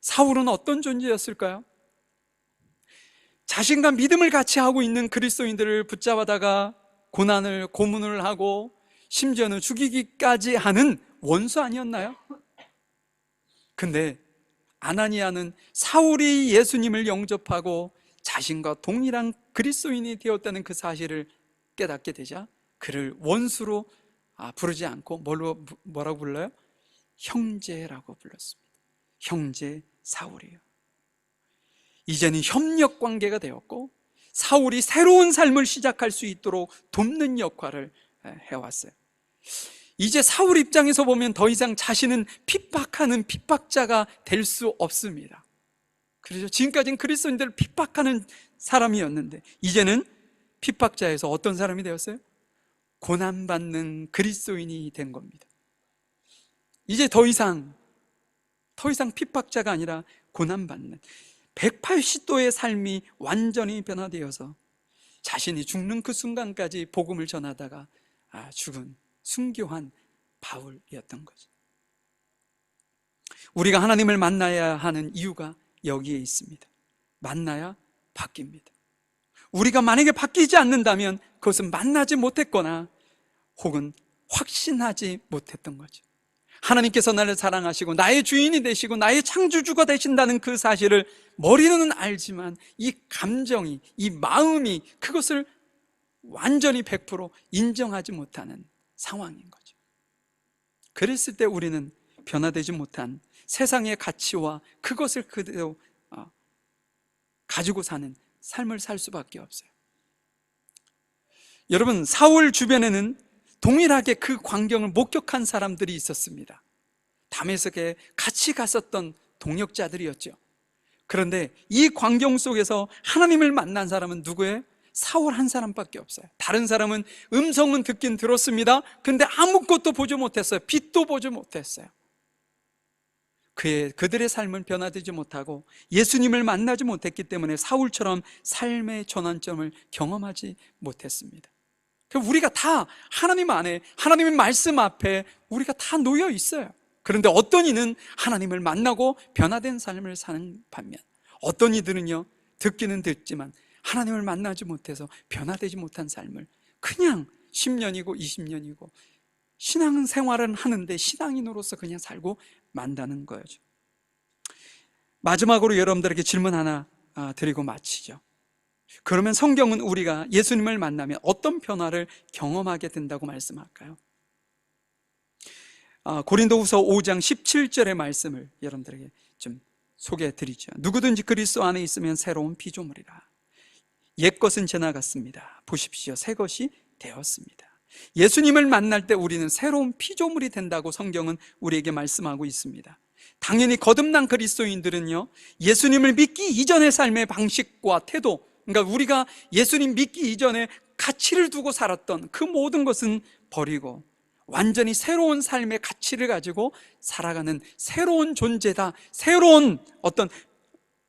사울은 어떤 존재였을까요? 자신과 믿음을 같이 하고 있는 그리스도인들을 붙잡아다가 고문을 하고 심지어는 죽이기까지 하는 원수 아니었나요? 근데 아나니아는 사울이 예수님을 영접하고 자신과 동일한 그리스도인이 되었다는 그 사실을 깨닫게 되자 그를 원수로 부르지 않고 뭐라고 불러요? 형제라고 불렀습니다. 형제 사울이요. 이제는 협력 관계가 되었고 사울이 새로운 삶을 시작할 수 있도록 돕는 역할을 해왔어요. 이제 사울 입장에서 보면 더 이상 자신은 핍박하는 핍박자가 될 수 없습니다. 그렇죠? 지금까지는 그리스도인들을 핍박하는 사람이었는데 이제는 핍박자에서 어떤 사람이 되었어요? 고난받는 그리스도인이 된 겁니다. 이제 더 이상 핍박자가 아니라 고난받는 180도의 삶이 완전히 변화되어서 자신이 죽는 그 순간까지 복음을 전하다가 죽은 순교한 바울이었던 거죠. 우리가 하나님을 만나야 하는 이유가 여기에 있습니다. 만나야 바뀝니다. 우리가 만약에 바뀌지 않는다면 그것은 만나지 못했거나 혹은 확신하지 못했던 거죠. 하나님께서 나를 사랑하시고 나의 주인이 되시고 나의 창조주가 되신다는 그 사실을 머리로는 알지만 이 감정이, 이 마음이 그것을 완전히 100% 인정하지 못하는 상황인 거죠. 그랬을 때 우리는 변화되지 못한 세상의 가치와 그것을 그대로 가지고 사는 삶을 살 수밖에 없어요. 여러분, 사울 주변에는 동일하게 그 광경을 목격한 사람들이 있었습니다. 다메섹에 같이 갔었던 동역자들이었죠. 그런데 이 광경 속에서 하나님을 만난 사람은 누구예요? 사울 한 사람밖에 없어요. 다른 사람은 음성은 듣긴 들었습니다. 근데 아무것도 보지 못했어요. 빛도 보지 못했어요. 그들의 삶은 변화되지 못하고 예수님을 만나지 못했기 때문에 사울처럼 삶의 전환점을 경험하지 못했습니다. 우리가 다 하나님 안에, 하나님의 말씀 앞에 우리가 다 놓여 있어요. 그런데 어떤 이는 하나님을 만나고 변화된 삶을 사는 반면 어떤 이들은요, 듣기는 듣지만 하나님을 만나지 못해서 변화되지 못한 삶을 그냥 10년이고 20년이고 신앙 생활은 하는데 신앙인으로서 그냥 살고 만다는 거죠. 마지막으로 여러분들에게 질문 하나 드리고 마치죠. 그러면 성경은 우리가 예수님을 만나면 어떤 변화를 경험하게 된다고 말씀할까요? 고린도후서 5장 17절의 말씀을 여러분들에게 좀 소개해 드리죠. 누구든지 그리스도 안에 있으면 새로운 피조물이라. 옛것은 지나갔습니다. 보십시오, 새 것이 되었습니다. 예수님을 만날 때 우리는 새로운 피조물이 된다고 성경은 우리에게 말씀하고 있습니다. 당연히 거듭난 그리스도인들은요, 예수님을 믿기 이전의 삶의 방식과 태도, 그러니까 우리가 예수님 믿기 이전에 가치를 두고 살았던 그 모든 것은 버리고 완전히 새로운 삶의 가치를 가지고 살아가는 새로운 존재다. 새로운 어떤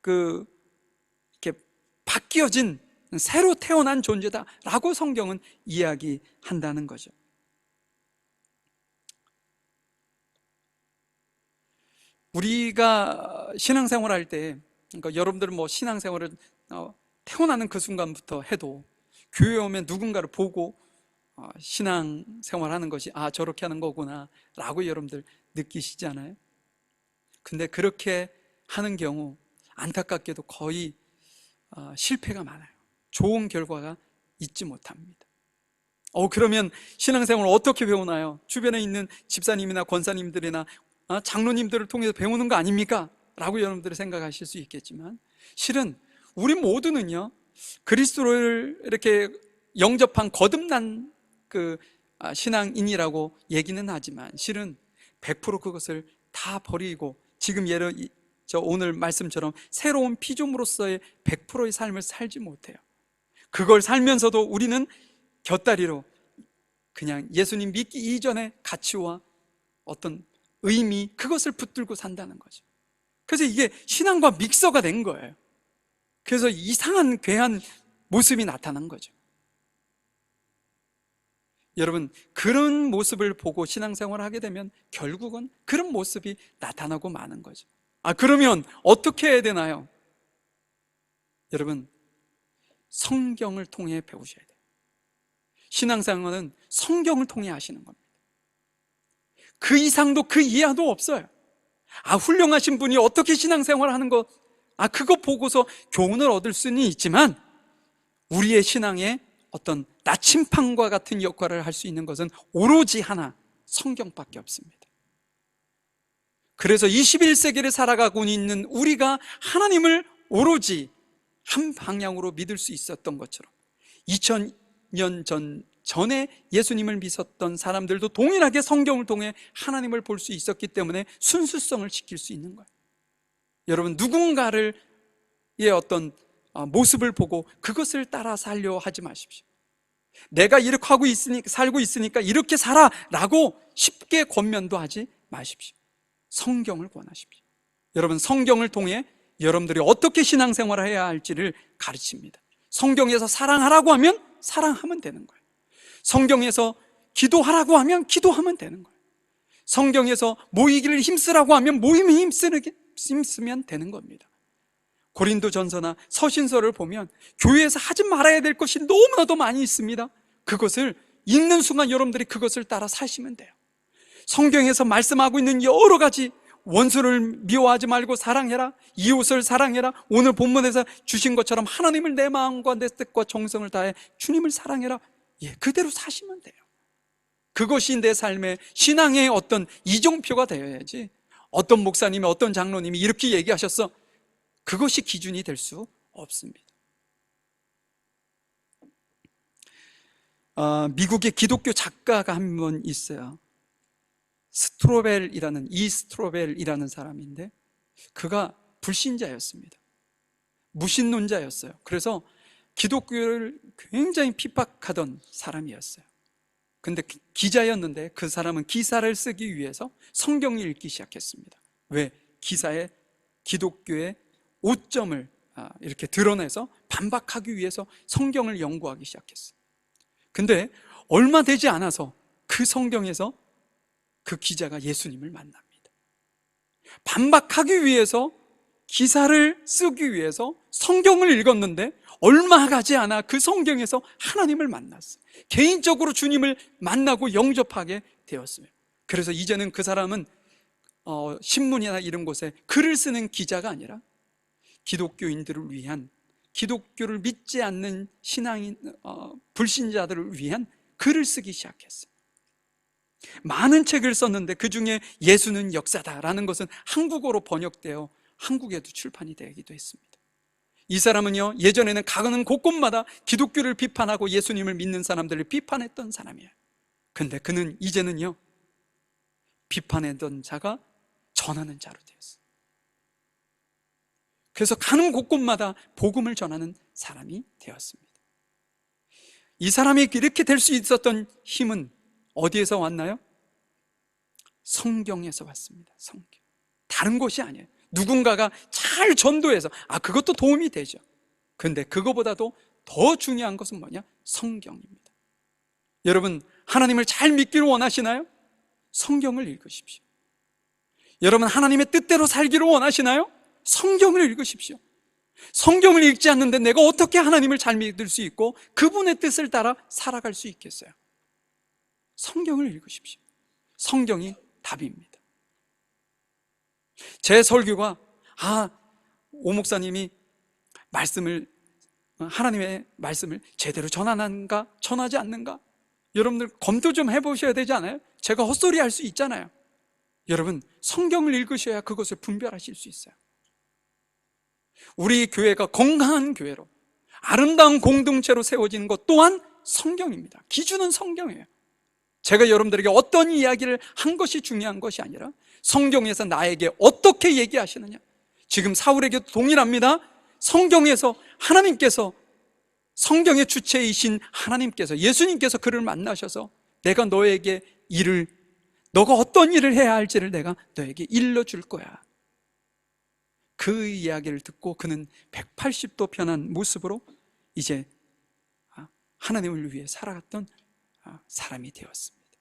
이렇게 바뀌어진 새로 태어난 존재다라고 성경은 이야기한다는 거죠. 우리가 신앙생활 할 때, 그러니까 여러분들은 뭐 신앙생활을 태어나는 그 순간부터 해도 교회에 오면 누군가를 보고 신앙생활 하는 것이 저렇게 하는 거구나 라고 여러분들 느끼시잖아요. 근데 그렇게 하는 경우 안타깝게도 거의 실패가 많아요. 좋은 결과가 있지 못합니다. 그러면 신앙생활을 어떻게 배우나요? 주변에 있는 집사님이나 권사님들이나 장로님들을 통해서 배우는 거 아닙니까? 라고 여러분들이 생각하실 수 있겠지만, 실은 우리 모두는요, 그리스도를 이렇게 영접한 거듭난 신앙인이라고 얘기는 하지만 실은 100% 그것을 다 버리고 지금 오늘 말씀처럼 새로운 피조물로서의 100%의 삶을 살지 못해요. 그걸 살면서도 우리는 곁다리로 그냥 예수님 믿기 이전의 가치와 어떤 의미, 그것을 붙들고 산다는 거죠. 그래서 이게 신앙과 믹서가 된 거예요. 그래서 이상한 괴한 모습이 나타난 거죠. 여러분, 그런 모습을 보고 신앙생활을 하게 되면 결국은 그런 모습이 나타나고 마는 거죠. 그러면 어떻게 해야 되나요? 여러분, 성경을 통해 배우셔야 돼요. 신앙생활은 성경을 통해 하시는 겁니다. 그 이상도 그 이하도 없어요. 훌륭하신 분이 어떻게 신앙생활을 하는 것, 그거 보고서 교훈을 얻을 수는 있지만 우리의 신앙에 어떤 나침판과 같은 역할을 할 수 있는 것은 오로지 하나, 성경밖에 없습니다. 그래서 21세기를 살아가고 있는 우리가 하나님을 오로지 한 방향으로 믿을 수 있었던 것처럼 2000년 전에 예수님을 믿었던 사람들도 동일하게 성경을 통해 하나님을 볼 수 있었기 때문에 순수성을 지킬 수 있는 거예요. 여러분, 누군가의 어떤 모습을 보고 그것을 따라 살려 하지 마십시오. 내가 이렇게 하고 살고 있으니까 이렇게 살아라고 쉽게 권면도 하지 마십시오. 성경을 권하십시오. 여러분, 성경을 통해 여러분들이 어떻게 신앙생활을 해야 할지를 가르칩니다. 성경에서 사랑하라고 하면 사랑하면 되는 거예요. 성경에서 기도하라고 하면 기도하면 되는 거예요. 성경에서 모이기를 힘쓰라고 하면 모임에 힘쓰면 되는 겁니다. 고린도전서나 서신서를 보면 교회에서 하지 말아야 될 것이 너무나도 많이 있습니다. 그것을 읽는 순간 여러분들이 그것을 따라 사시면 돼요. 성경에서 말씀하고 있는 여러 가지, 원수를 미워하지 말고 사랑해라, 이웃을 사랑해라, 오늘 본문에서 주신 것처럼 하나님을 내 마음과 내 뜻과 정성을 다해 주님을 사랑해라, 그대로 사시면 돼요. 그것이 내 삶의 신앙의 어떤 이정표가 되어야지, 어떤 목사님이 어떤 장로님이 이렇게 얘기하셨어, 그것이 기준이 될 수 없습니다. 미국의 기독교 작가가 한 분 있어요. 이스트로벨이라는 사람인데, 그가 불신자였습니다. 무신론자였어요. 그래서 기독교를 굉장히 핍박하던 사람이었어요. 근데 기자였는데 그 사람은 기사를 쓰기 위해서 성경을 읽기 시작했습니다. 왜? 기사에 기독교의 오점을 이렇게 드러내서 반박하기 위해서 성경을 연구하기 시작했어요. 근데 얼마 되지 않아서 그 성경에서 그 기자가 예수님을 만납니다. 반박하기 위해서, 기사를 쓰기 위해서 성경을 읽었는데 얼마 가지 않아 그 성경에서 하나님을 만났어요. 개인적으로 주님을 만나고 영접하게 되었어요. 그래서 이제는 그 사람은 신문이나 이런 곳에 글을 쓰는 기자가 아니라 기독교인들을 위한, 기독교를 믿지 않는 신앙인, 불신자들을 위한 글을 쓰기 시작했어요. 많은 책을 썼는데 그 중에 예수는 역사다라는 것은 한국어로 번역되어 한국에도 출판이 되기도 했습니다. 이 사람은요, 예전에는 가는 곳곳마다 기독교를 비판하고 예수님을 믿는 사람들을 비판했던 사람이에요. 근데 그는 이제는요, 비판했던 자가 전하는 자로 되었어요. 그래서 가는 곳곳마다 복음을 전하는 사람이 되었습니다. 이 사람이 이렇게 될 수 있었던 힘은 어디에서 왔나요? 성경에서 왔습니다. 성경. 다른 곳이 아니에요. 누군가가 잘 전도해서, 그것도 도움이 되죠. 근데 그거보다도 더 중요한 것은 뭐냐? 성경입니다. 여러분, 하나님을 잘 믿기를 원하시나요? 성경을 읽으십시오. 여러분, 하나님의 뜻대로 살기를 원하시나요? 성경을 읽으십시오. 성경을 읽지 않는데 내가 어떻게 하나님을 잘 믿을 수 있고 그분의 뜻을 따라 살아갈 수 있겠어요? 성경을 읽으십시오. 성경이 답입니다. 제 설교가 오 목사님이 하나님의 말씀을 제대로 전하는가 전하지 않는가, 여러분들 검토 좀 해보셔야 되지 않아요? 제가 헛소리 할 수 있잖아요. 여러분, 성경을 읽으셔야 그것을 분별하실 수 있어요. 우리 교회가 건강한 교회로, 아름다운 공동체로 세워지는 것 또한 성경입니다. 기준은 성경이에요. 제가 여러분들에게 어떤 이야기를 한 것이 중요한 것이 아니라 성경에서 나에게 어떻게 얘기하시느냐. 지금 사울에게도 동일합니다. 성경에서 하나님께서, 성경의 주체이신 하나님께서, 예수님께서 그를 만나셔서 내가 너에게 너가 어떤 일을 해야 할지를 내가 너에게 일러줄 거야. 그 이야기를 듣고 그는 180도 변한 모습으로 이제 하나님을 위해 살아갔던 사람이 되었습니다.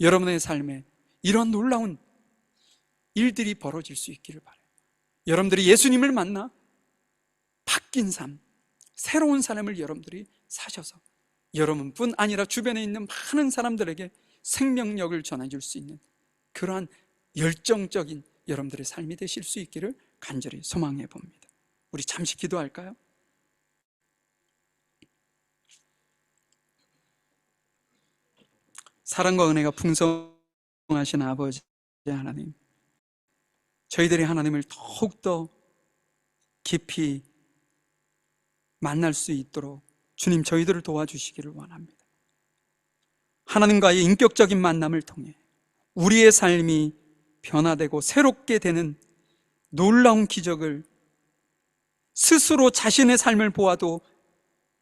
여러분의 삶에 이런 놀라운 일들이 벌어질 수 있기를 바라요. 여러분들이 예수님을 만나 바뀐 삶, 새로운 삶을 여러분들이 사셔서 여러분뿐 아니라 주변에 있는 많은 사람들에게 생명력을 전해줄 수 있는 그러한 열정적인 여러분들의 삶이 되실 수 있기를 간절히 소망해 봅니다. 우리 잠시 기도할까요? 사랑과 은혜가 풍성하신 아버지 하나님, 저희들이 하나님을 더욱더 깊이 만날 수 있도록 주님 저희들을 도와주시기를 원합니다. 하나님과의 인격적인 만남을 통해 우리의 삶이 변화되고 새롭게 되는 놀라운 기적을, 스스로 자신의 삶을 보아도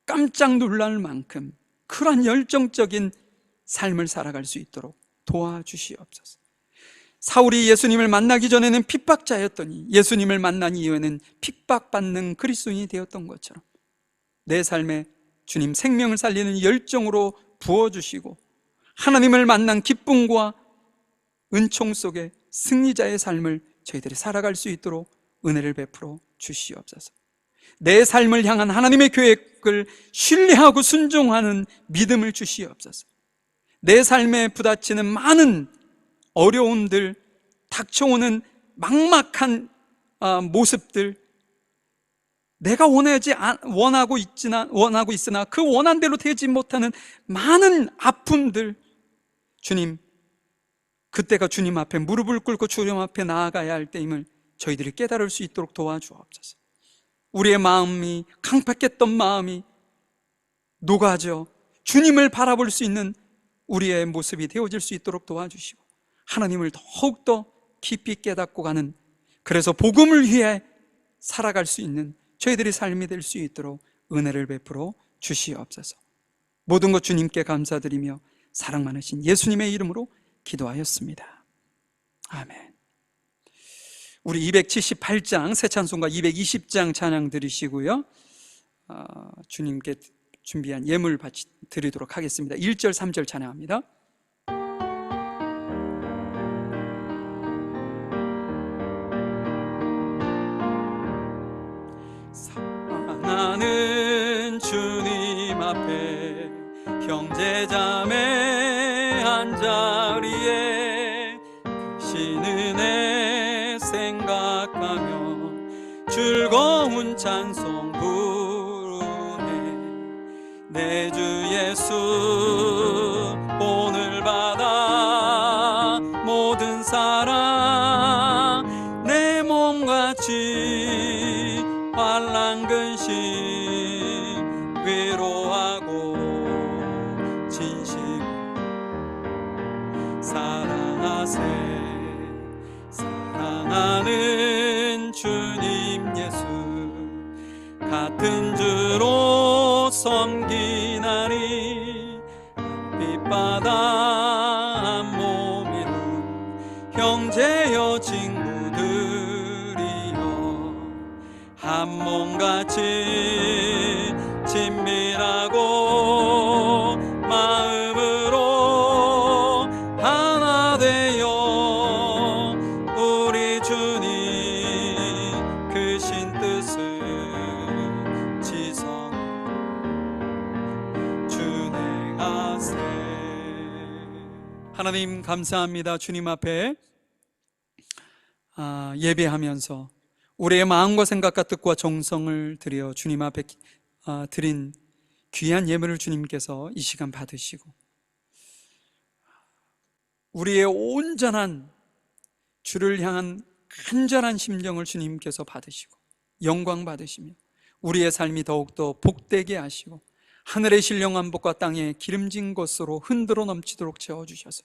깜짝 놀랄 만큼 그러한 열정적인 삶을 살아갈 수 있도록 도와주시옵소서. 사울이 예수님을 만나기 전에는 핍박자였더니 예수님을 만난 이후에는 핍박받는 그리스도인이 되었던 것처럼 내 삶에 주님 생명을 살리는 열정으로 부어주시고 하나님을 만난 기쁨과 은총 속에 승리자의 삶을 저희들이 살아갈 수 있도록 은혜를 베풀어 주시옵소서. 내 삶을 향한 하나님의 계획을 신뢰하고 순종하는 믿음을 주시옵소서. 내 삶에 부딪히는 많은 어려움들, 닥쳐오는 막막한 모습들, 내가 원하고 있으나 그 원한 대로 되지 못하는 많은 아픔들, 주님, 그때가 주님 앞에 무릎을 꿇고 주님 앞에 나아가야 할 때임을 저희들이 깨달을 수 있도록 도와주옵소서. 우리의 마음이, 강팍했던 마음이 녹아져 주님을 바라볼 수 있는 우리의 모습이 되어질 수 있도록 도와주시고 하나님을 더욱더 깊이 깨닫고 가는, 그래서 복음을 위해 살아갈 수 있는 저희들의 삶이 될 수 있도록 은혜를 베풀어 주시옵소서. 모든 것 주님께 감사드리며 사랑 많으신 예수님의 이름으로 기도하였습니다. 아멘. 우리 278장 새 찬송가 220장 찬양 드리시고요, 주님께 준비한 예물 드리도록 하겠습니다. 1절 3절 찬양합니다. 사랑하는 주님 앞에 형제자매 한자리에 크신 은혜 생각하며 즐거운 찬송 부르네. 내 주 예수 오늘 받아 모든 사랑 내 몸같이 환난 근심 위로하고 진심 주님하세. 사랑하는 주님 예수, 같은 주로 섬기나니 빛바다 한 몸이룬 형제여 친구들이여, 한 몸같이 친밀하고 마음으로 하나 되어 우리 주님 크신 뜻을 지성 준행하세. 하나님 감사합니다. 주님 앞에 예배하면서 우리의 마음과 생각과 뜻과 정성을 들여 주님 앞에 드린 귀한 예물을 주님께서 이 시간 받으시고, 우리의 온전한 주를 향한 간절한 심정을 주님께서 받으시고 영광 받으시며 우리의 삶이 더욱더 복되게 하시고 하늘의 신령한 복과 땅의 기름진 것으로 흔들어 넘치도록 채워주셔서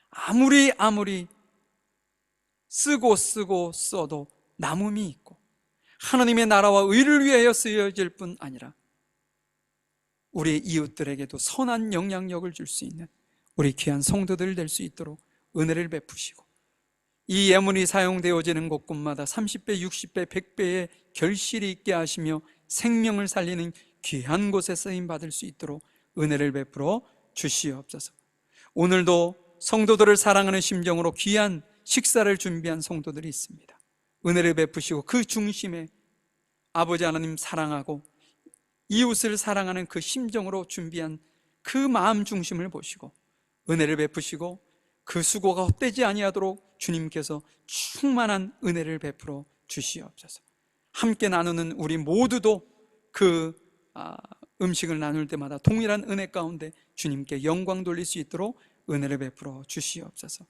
아무리 쓰고 써도 남음이 있고 하나님의 나라와 의를 위하여 쓰여질 뿐 아니라 우리 이웃들에게도 선한 영향력을 줄 수 있는 우리 귀한 성도들 될 수 있도록 은혜를 베푸시고, 이 예물이 사용되어지는 곳곳마다 30배, 60배, 100배의 결실이 있게 하시며 생명을 살리는 귀한 곳에 쓰임받을 수 있도록 은혜를 베풀어 주시옵소서. 오늘도 성도들을 사랑하는 심정으로 귀한 식사를 준비한 성도들이 있습니다. 은혜를 베푸시고 그 중심에 아버지 하나님 사랑하고 이웃을 사랑하는 그 심정으로 준비한 그 마음 중심을 보시고 은혜를 베푸시고 그 수고가 헛되지 아니하도록 주님께서 충만한 은혜를 베풀어 주시옵소서. 함께 나누는 우리 모두도 그 음식을 나눌 때마다 동일한 은혜 가운데 주님께 영광 돌릴 수 있도록 은혜를 베풀어 주시옵소서.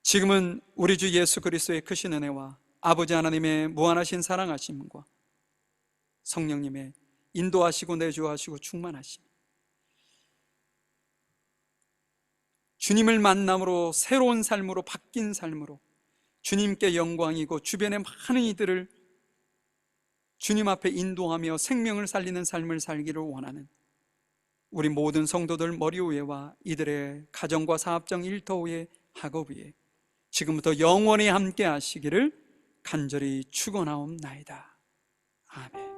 지금은 우리 주 예수 그리스도의 크신 은혜와 아버지 하나님의 무한하신 사랑하심과 성령님의 인도하시고 내주하시고 충만하심, 주님을 만남으로 새로운 삶으로 바뀐 삶으로 주님께 영광이고 주변의 많은 이들을 주님 앞에 인도하며 생명을 살리는 삶을 살기를 원하는 우리 모든 성도들 머리 위에와 이들의 가정과 사업장 일터 위에 학업 위에 지금부터 영원히 함께 하시기를 간절히 축원하옵나이다. 아멘.